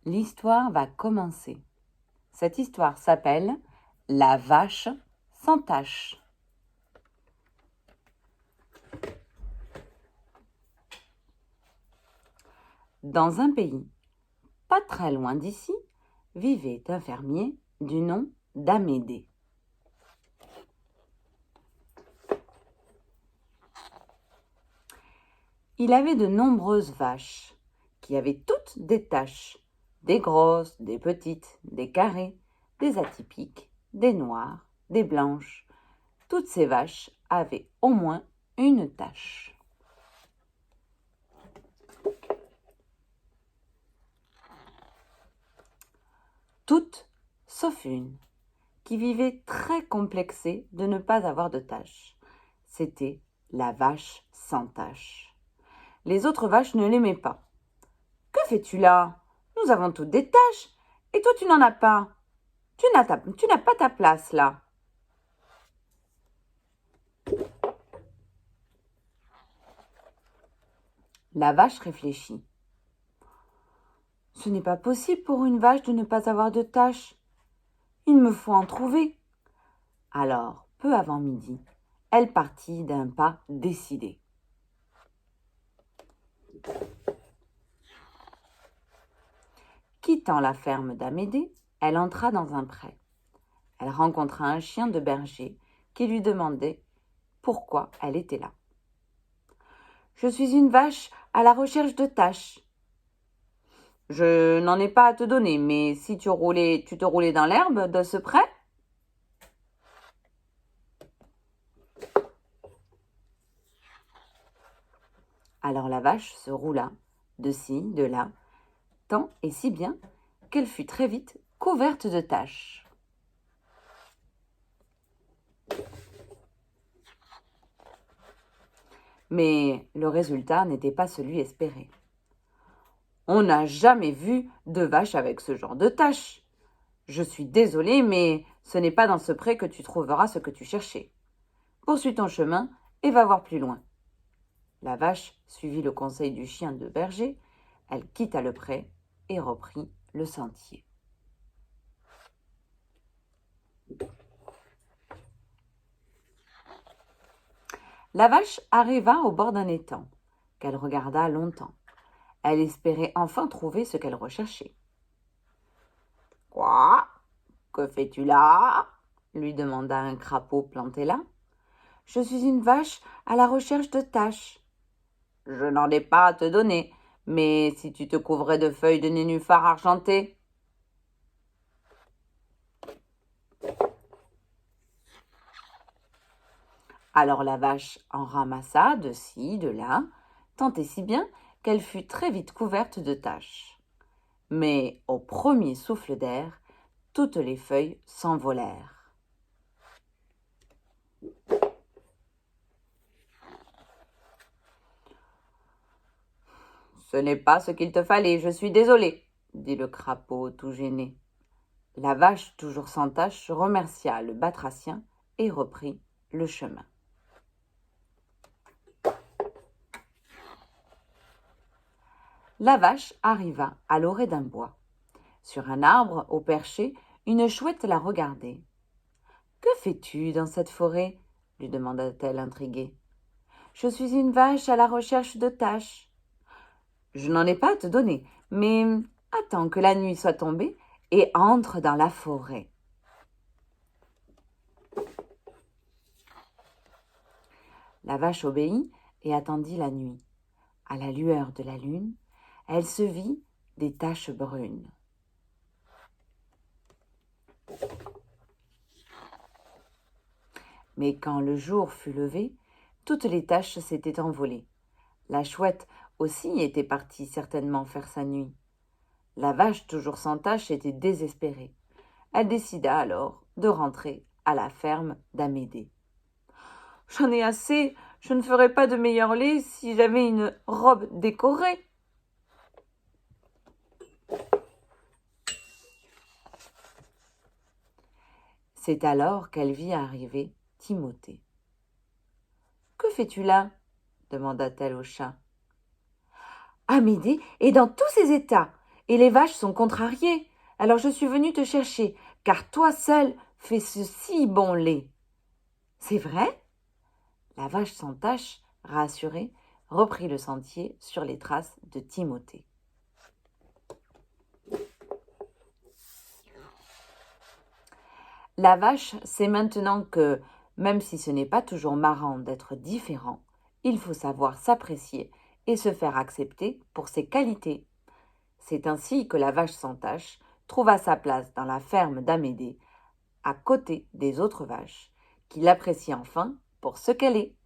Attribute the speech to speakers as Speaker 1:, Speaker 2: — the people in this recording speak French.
Speaker 1: L'histoire va commencer. Cette histoire s'appelle « La vache sans tache ». Dans un pays, pas très loin d'ici, vivait un fermier du nom d'Amédée. Il avait de nombreuses vaches, qui avaient toutes des taches, des grosses, des petites, des carrées, des atypiques, des noires, des blanches. Toutes ces vaches avaient au moins une tache. Toutes, sauf une, qui vivait très complexée de ne pas avoir de tache. C'était la vache sans tache. Les autres vaches ne l'aimaient pas. « Que fais-tu là? Nous avons toutes des taches, et toi tu n'en as pas. Tu n'as pas ta place là. » La vache réfléchit. « Ce n'est pas possible pour une vache de ne pas avoir de taches. Il me faut en trouver. » Alors, peu avant midi, elle partit d'un pas décidé. Quittant la ferme d'Amédée, elle entra dans un pré. Elle rencontra un chien de berger qui lui demandait pourquoi elle était là. « Je suis une vache à la recherche de taches. »« Je n'en ai pas à te donner, mais si tu te roulais dans l'herbe de ce pré ?» Alors la vache se roula, de ci, de là, tant et si bien qu'elle fut très vite couverte de taches. Mais le résultat n'était pas celui espéré. « On n'a jamais vu de vache avec ce genre de taches. Je suis désolée, mais ce n'est pas dans ce pré que tu trouveras ce que tu cherchais. Poursuis ton chemin et va voir plus loin. » La vache suivit le conseil du chien de berger, elle quitta le pré et reprit le sentier. La vache arriva au bord d'un étang, qu'elle regarda longtemps. Elle espérait enfin trouver ce qu'elle recherchait. « Quoi? Que fais-tu là ?» lui demanda un crapaud planté là. « Je suis une vache à la recherche de taches. »« Je n'en ai pas à te donner, mais si tu te couvrais de feuilles de nénuphar argentées. » Alors la vache en ramassa de ci, de là, tant et si bien qu'elle fut très vite couverte de taches. Mais au premier souffle d'air, toutes les feuilles s'envolèrent. « Ce n'est pas ce qu'il te fallait, je suis désolé, » dit le crapaud tout gêné. La vache, toujours sans tache, remercia le batracien et reprit le chemin. La vache arriva à l'orée d'un bois. Sur un arbre, au perché, une chouette la regardait. « Que fais-tu dans cette forêt ?» lui demanda-t-elle intriguée. « Je suis une vache à la recherche de taches. »« Je n'en ai pas à te donner, mais attends que la nuit soit tombée et entre dans la forêt. » La vache obéit et attendit la nuit. À la lueur de la lune, elle se vit des taches brunes. Mais quand le jour fut levé, toutes les taches s'étaient envolées. La chouette aussi était partie certainement faire sa nuit. La vache, toujours sans tache, était désespérée. Elle décida alors de rentrer à la ferme d'Amédée. « J'en ai assez, je ne ferais pas de meilleur lait si j'avais une robe décorée. » C'est alors qu'elle vit arriver Timothée. « Que fais-tu là ?» demanda-t-elle au chat. « Amédée est dans tous ses états, Et les vaches sont contrariées. Alors je suis venue te chercher, car toi seul fais ce si bon lait. C'est vrai? La vache sans tache, rassurée, reprit le sentier sur les traces de Timothée. La vache sait maintenant que, même si ce n'est pas toujours marrant d'être différent, il faut savoir s'apprécier et se faire accepter pour ses qualités. C'est ainsi que la vache sans tache trouva sa place dans la ferme d'Amédée, à côté des autres vaches, qui l'apprécient enfin pour ce qu'elle est.